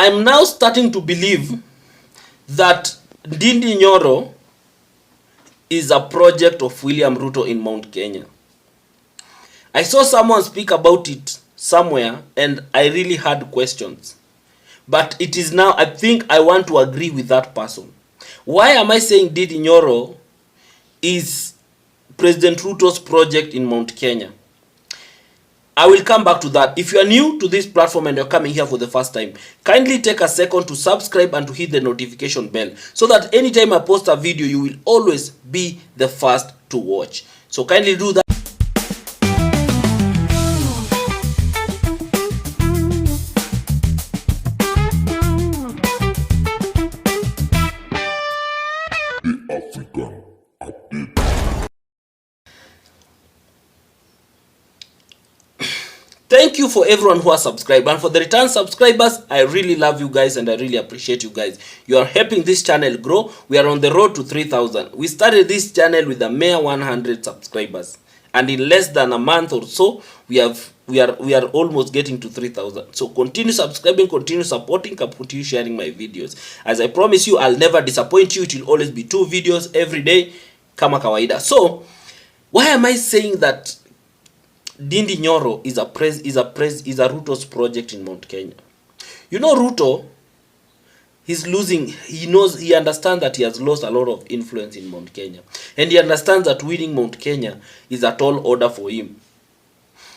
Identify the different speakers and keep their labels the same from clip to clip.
Speaker 1: I'm now starting to believe that Ndindi Nyoro is a project of William Ruto in Mount Kenya. I saw someone speak about it somewhere and I really had questions. But it is now, I think I want to agree with that person. Why am I saying Ndindi Nyoro is President Ruto's project in Mount Kenya? I will come back to that. If you are new to this platform and you're coming here for the first time, kindly take a second to subscribe and to hit the notification bell so that anytime I post a video, you will always be the first to watch. So kindly do that. Thank you for everyone who has subscribed, and for the return subscribers, I really love you guys and I really appreciate you guys. You are helping this channel grow. We are on the road to 3,000. We started this channel with a mere 100 subscribers, and in less than a month or so, we are almost getting to 3,000. So continue subscribing, continue supporting, continue sharing my videos. As I promise you, I'll never disappoint you. It will always be 2 videos every day, kama kawaida. So why am I saying that Ndindi Nyoro is a Ruto's project in Mount Kenya? You know, Ruto, he's losing. He understands that he has lost a lot of influence in Mount Kenya, and he understands that winning Mount Kenya is a tall order for him.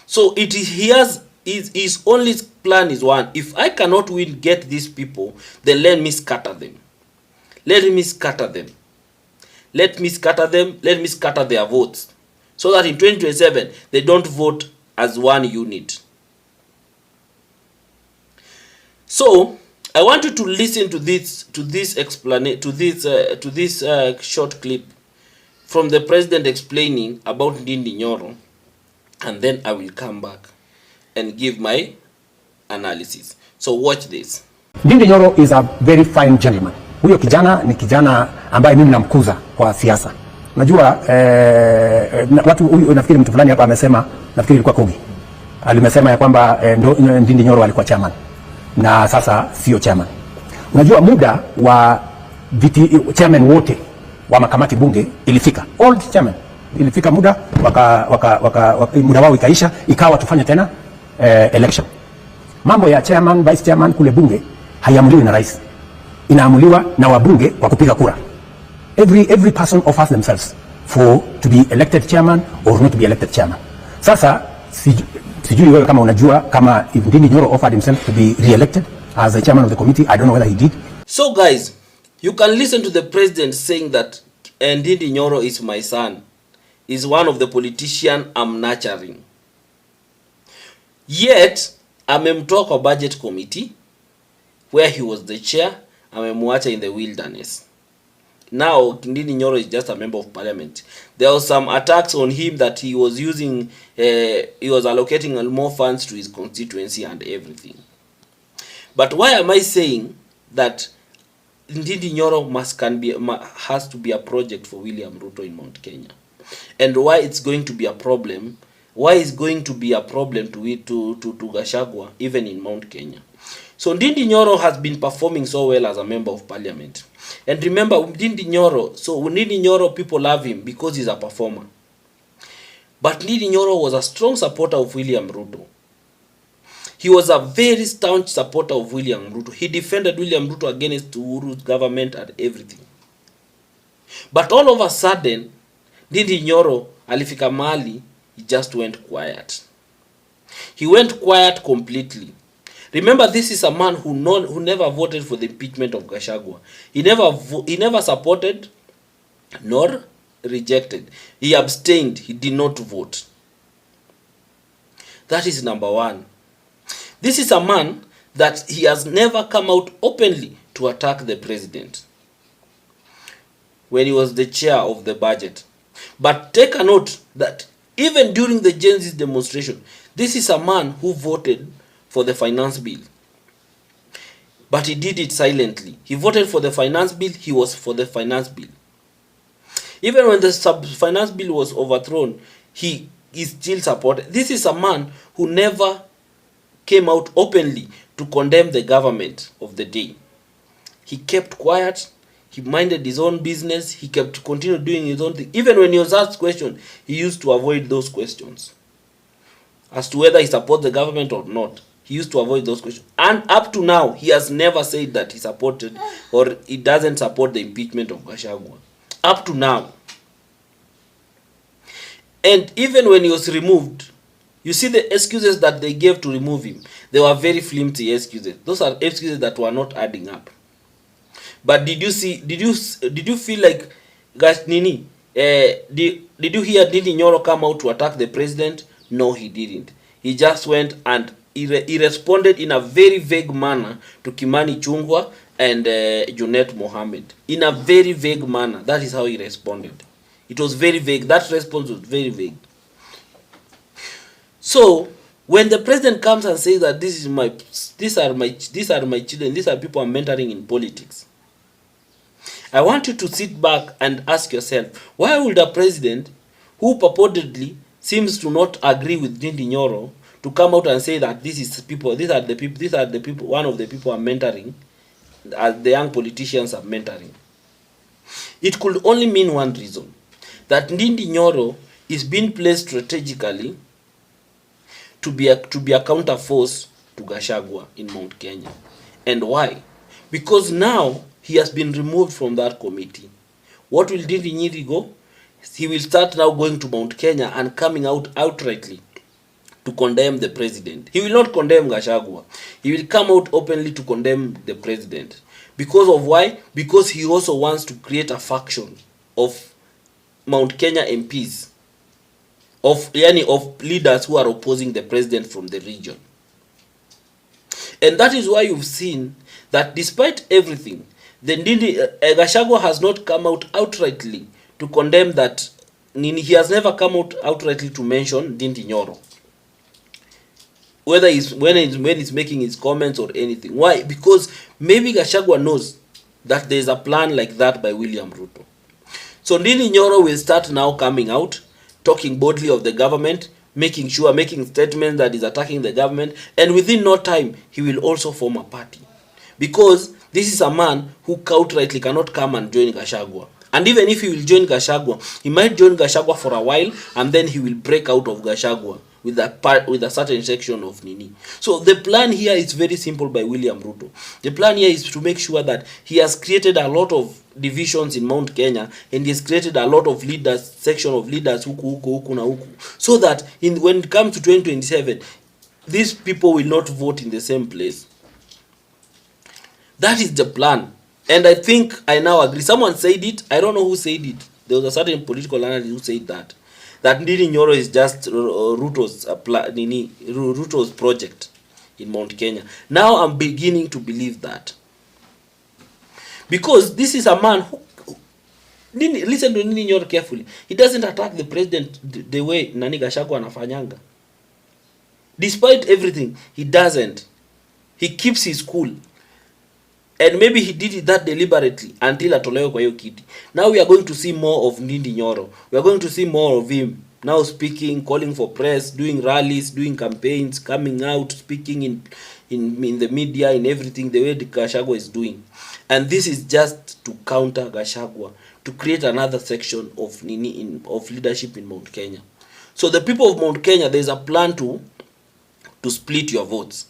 Speaker 1: So his only plan is one: if I cannot get these people, then let me scatter them. Let me scatter them. Let me scatter them. Let me scatter their votes, so that in 2027 they don't vote as one unit. So I want you to listen to this short clip from the president explaining about Ndindi Nyoro, and then I will come back and give my analysis. So watch this.
Speaker 2: Ndindi Nyoro is a very fine gentleman. Huyo kijana ni kijana ambaye mimi namkuza kwa siasa. Najua watu huyu, nafikiri mtu fulani hapa amesema, nafikiri ilikuwa Kogi, alimesema ya kwamba Ndindi Nyoro alikuwa chairman na sasa sio chairman. Unajua muda wa chairman wote wa makamati bunge ilifika, all chairman ilifika muda muda wao ikaisha, ikawa tufanye tena election. Mambo ya chairman, vice chairman kule bunge haiamuliwi na rais, inaamuliwa na wabunge kwa kupiga kura. Every person offers themselves to be elected chairman or not to be elected chairman. Sasa sijui wewe kama unajua kama if Ndindi Nyoro offered himself to be re-elected as the chairman of the committee. I don't know whether he did.
Speaker 1: So guys, you can listen to the president saying that Ndindi Nyoro is my son, is one of the politicians I'm nurturing. Yet amemtoa kwa budget committee where he was the chair, amemwacha in the wilderness. Now Ndindi Nyoro is just a member of parliament. There was some attacks on him that he was using, he was allocating more funds to his constituency and everything. But why am I saying that Ndindi Nyoro has to be a project for William Ruto in Mount Kenya? And why it's going to be a problem? Why is going to be a problem to Gachagua even in Mount Kenya? So Ndindi Nyoro has been performing so well as a member of parliament. And remember, Ndindi Nyoro, people love him because he's a performer. But Ndindi Nyoro was a strong supporter of William Ruto. He was a very staunch supporter of William Ruto. He defended William Ruto against Uhuru's government and everything. But all of a sudden, Ndindi Nyoro alifika mahali, he just went quiet. He went quiet completely. Remember, this is a man who never voted for the impeachment of Gachagua. He never supported nor rejected. He abstained. He did not vote. That is number one. This is a man that he has never come out openly to attack the president when he was the chair of the budget. But take a note that even during the Gen Z demonstration, this is a man who voted for the finance bill. But he did it silently. He voted for the finance bill. He was for the finance bill. Even when the finance bill was overthrown, he is still supported. This is a man who never came out openly to condemn the government of the day. He kept quiet. He minded his own business. He kept continued doing his own thing. Even when he was asked questions, he used to avoid those questions. As to whether he supports the government or not, he used to avoid those questions. And up to now, he has never said that he supported or he doesn't support the impeachment of Gachagua. Up to now. And even when he was removed, you see the excuses that they gave to remove him. They were very flimsy excuses. Those are excuses that were not adding up. But did you feel like Nini? Did you hear Ndindi Nyoro come out to attack the president? No, he didn't. He just went and he responded in a very vague manner to Kimani Chungwa and Junet Mohammed. In a very vague manner. That is how he responded. It was very vague. That response was very vague. So when the president comes and says that these are my children, these are people I'm mentoring in politics, I want you to sit back and ask yourself, why would a president who purportedly seems to not agree with Ndindi Nyoro to come out and say that these are the people, one of the people I'm mentoring, as the young politicians I'm mentoring? It could only mean one reason, that Ndindi Nyoro is being placed strategically to be a counter force to Gachagua in Mount Kenya. And why? Because now he has been removed from that committee. What will Ndindi Nyoro go? He will start now going to Mount Kenya and coming out outrightly to condemn the president. He will not condemn Gachagua. He will come out openly to condemn the president. Because of why? Because he also wants to create a faction of Mount Kenya MPs, of leaders who are opposing the president from the region. And that is why you've seen that despite everything, the Gachagua has not come out outrightly to condemn that. He has never come out outrightly to mention Ndindi Nyoro, whether when he's making his comments or anything. Why? Because maybe Gachagua knows that there is a plan like that by William Ruto. So Ndindi Nyoro will start now coming out, talking boldly of the government, making statements that is attacking the government, and within no time he will also form a party, because this is a man who outrightly cannot come and join Gachagua. And even if he will join Gachagua, he might join Gachagua for a while and then he will break out of Gachagua with a certain section of Nini. So the plan here is very simple by William Ruto. The plan here is to make sure that he has created a lot of divisions in Mount Kenya, and he has created a lot of section of leaders huku na huku, so that when it comes to 2027, these people will not vote in the same place. That is the plan. And I think I now agree. Someone said it. I don't know who said it. There was a certain political analyst who said that Ndindi Nyoro is just Ruto'S project in Mount Kenya. Now I'm beginning to believe that. Because this is a man who, listen to Ndindi Nyoro carefully. He doesn't attack the president the way Nani Gachagua anafanyanga. Despite everything, he doesn't. He keeps his cool. And maybe he did it that deliberately until atolewe kwa hiyo kiti. Now we are going to see more of Ndindi Nyoro. We are going to see more of him now speaking, calling for press, doing rallies, doing campaigns, coming out, speaking in the media, in everything, the way Gachagua is doing. And this is just to counter Gachagua, to create another section of leadership in Mount Kenya. So the people of Mount Kenya, there is a plan to split your votes.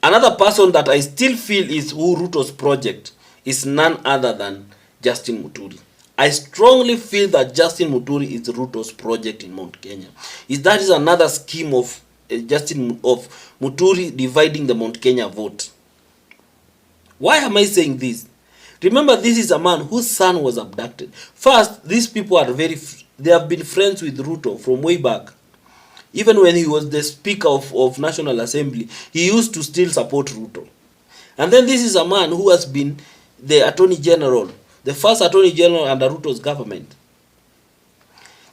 Speaker 1: Another person that I still feel is who Ruto'S project is none other than Justin Muturi. I strongly feel that Justin Muturi is Ruto'S project in Mount Kenya. That is another scheme of Muturi dividing the Mount Kenya vote. Why am I saying this? Remember, this is a man whose son was abducted. First, these people they have been friends with Ruto from way back. Even when he was the Speaker of National Assembly, he used to still support Ruto. And then this is a man who has been the Attorney General, the first Attorney General under Ruto's government.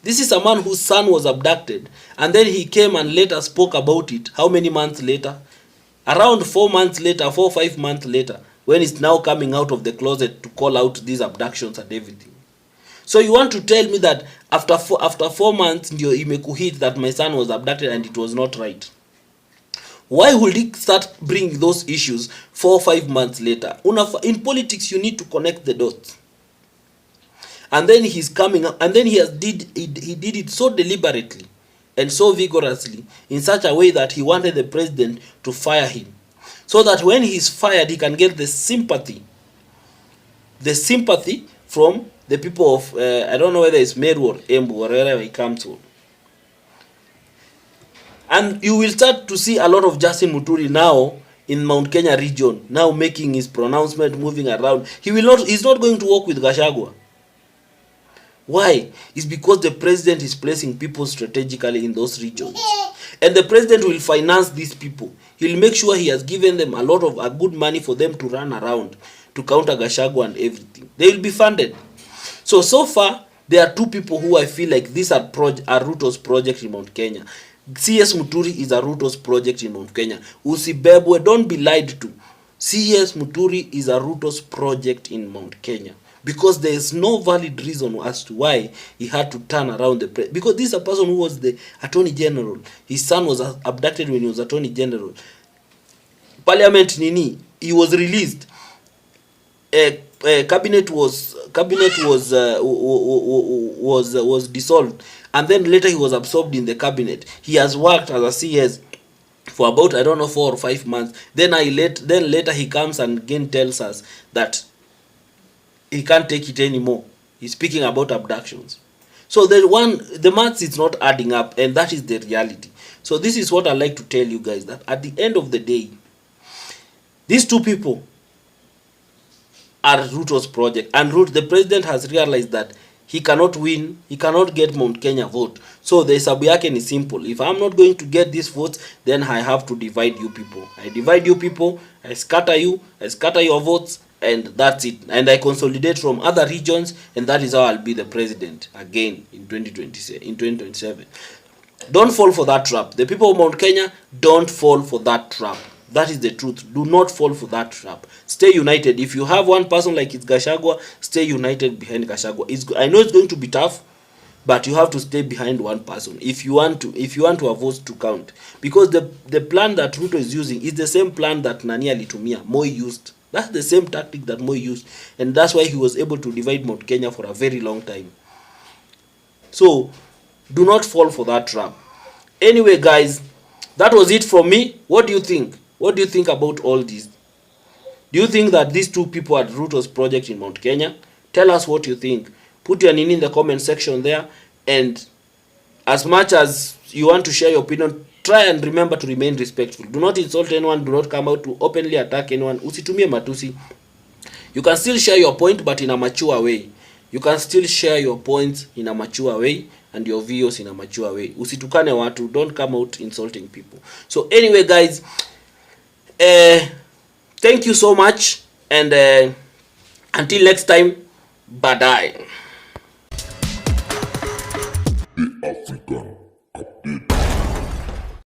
Speaker 1: This is a man whose son was abducted, and then he came and later spoke about it. How many months later? Around 4 months later, 4 or 5 months later, when he's now coming out of the closet to call out these abductions and everything. So you want to tell me that after 4 months, ndio imekuhit that my son was abducted and it was not right? Why would he start bringing those issues 4 or 5 months later? In politics, you need to connect the dots. And then he's coming up, and then he did it so deliberately and so vigorously in such a way that he wanted the president to fire him, so that when he's fired, he can get the sympathy from the people of I don't know whether it's Meru or Embu or wherever he comes from. And you will start to see a lot of Justin Muturi now in Mount Kenya region, now making his pronouncement, moving around. He's not going to work with Gachagua. Why? It's because the president is placing people strategically in those regions. And the president will finance these people. He'll make sure he has given them a lot of good money for them to run around to counter Gachagua and everything. They will be funded. So far, there are two people who I feel like these are Ruto'S project in Mount Kenya. CS Muturi is a Ruto'S project in Mount Kenya. Usibebwe, don't be lied to. CS Muturi is a Ruto'S project in Mount Kenya. Because there is no valid reason as to why he had to turn around the president. Because this is a person who was the Attorney General. His son was abducted when he was Attorney General. Parliament he was released. Cabinet was dissolved, and then later he was absorbed in the cabinet. He has worked as a CS for about, I don't know, 4 or 5 months. Then later he comes and again tells us that he can't take it anymore. He's speaking about abductions. So the maths is not adding up, and that is the reality. So this is what I like to tell you guys, that at the end of the day, these two people are Ruto'S project, and the president has realized that he cannot win, he cannot get Mount Kenya vote. So the hesabu yake ni simple. If I'm not going to get these votes, then I have to divide you people. I divide you people, I scatter your votes, and that's it. And I consolidate from other regions, and that is how I'll be the president again in 2027. Don't fall for that trap. The people of Mount Kenya, don't fall for that trap. That is the truth. Do not fall for that trap. Stay united. If you have one person like it's Gachagua, stay united behind Gachagua. I know it's going to be tough, but you have to stay behind one person if you want to vote to count. Because the plan that Ruto is using is the same plan that Nani alitumia, Moi used. That's the same tactic that Moi used, and that's why he was able to divide Mount Kenya for a very long time. So do not fall for that trap. Anyway, guys, that was it from me. What do you think? What do you think about all this? Do you think that these two people are Ruto'S project in Mount Kenya? Tell us what you think. Put your name in the comment section there. And as much as you want to share your opinion, try and remember to remain respectful. Do not insult anyone. Do not come out to openly attack anyone. Usitumie matusi. You can still share your point, but in a mature way. You can still share your points in a mature way and your videos in a mature way. Usitukane watu. Don't come out insulting people. So anyway, guys, thank you so much, and until next time, bye.